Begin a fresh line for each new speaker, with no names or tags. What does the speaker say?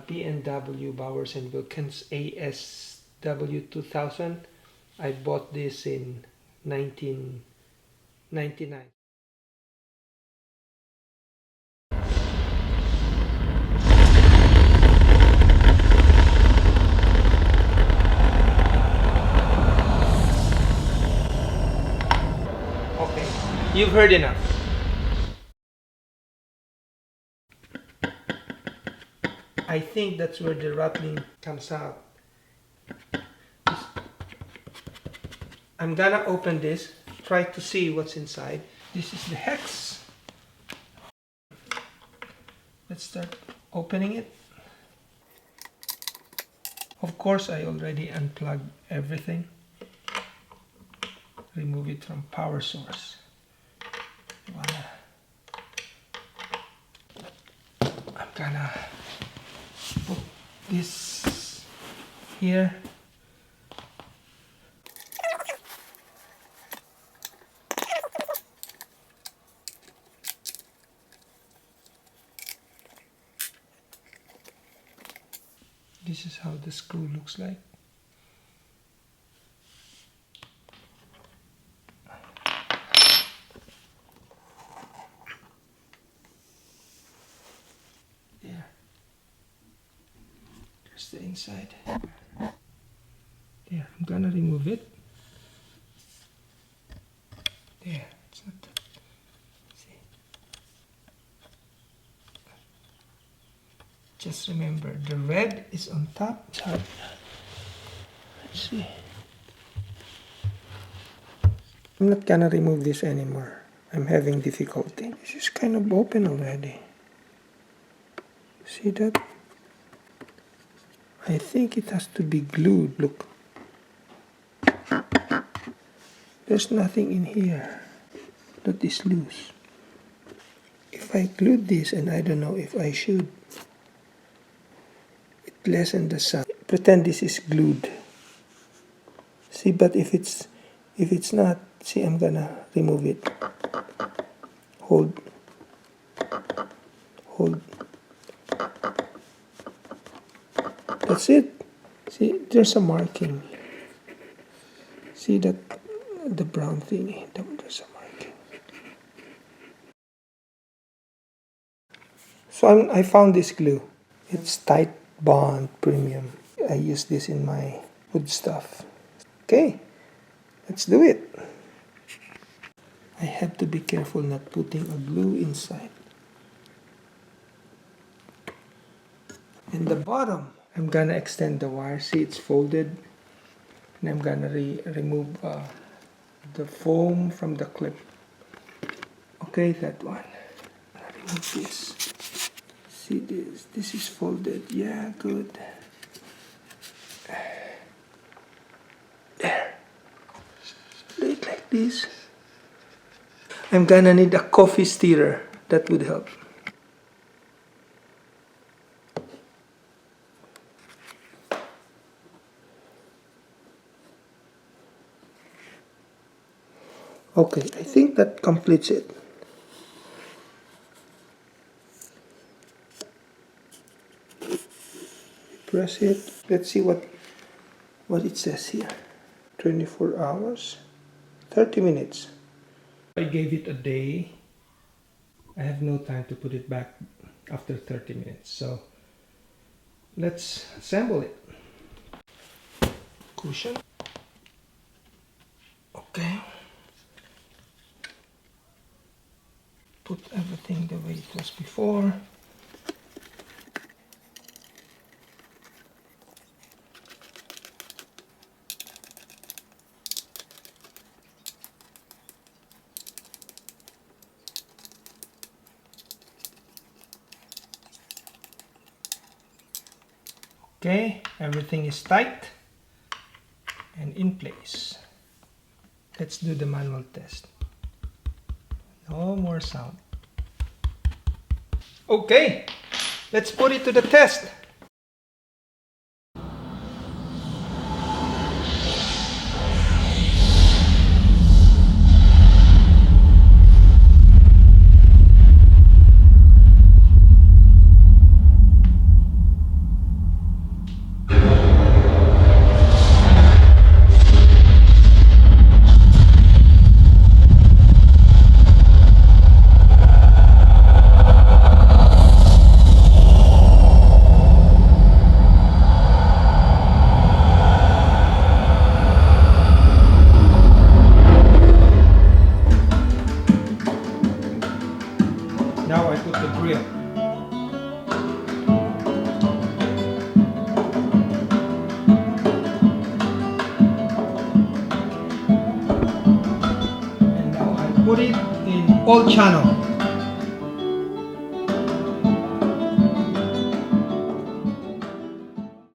B&W Bowers and Wilkins ASW 2000. I bought this in 1999. Okay, you've heard enough. I think that's where the rattling comes out. I'm gonna open this, try to see what's inside. This is the hex. Let's start opening it. Of course, I already unplugged everything. Remove it from power source. Voila. I'm gonna put this here. This is how the screw looks like. There. There's the inside. There, I'm gonna remove it. There, it's not. See. Just remember, the red is on top. It's hard. Let's see. I'm not gonna remove this anymore. I'm having difficulty. This is kind of open already. See that? I think it has to be glued. Look. There's nothing in here that is loose. If I glued this, and I don't know if I should, it lessens the sound. Pretend this is glued. See, but if it's not, see, I'm gonna remove it. Hold. That's it. See, there's a marking. See that, the brown thingy, there's a marking. So I found this glue. It's Tight Bond Premium. I use this in my wood stuff. Okay, let's do it. I have to be careful not putting a glue inside. In the bottom, I'm gonna extend the wire. See, it's folded. And I'm gonna remove the foam from the clip. Okay, that one. Remove this. See this? This is folded. Yeah, good. There. Do it like this. I'm gonna need a coffee stirrer. That would help. Okay, I think that completes it. Press it. Let's see what it says here. 24 hours, 30 minutes. I gave it a day. I have no time to put it back after 30 minutes. So let's assemble it. Cushion. Okay. Put everything the way it was before. Okay, everything is tight and in place. Let's do the manual test. No more sound. Okay, let's put it to the test. put it in all channel.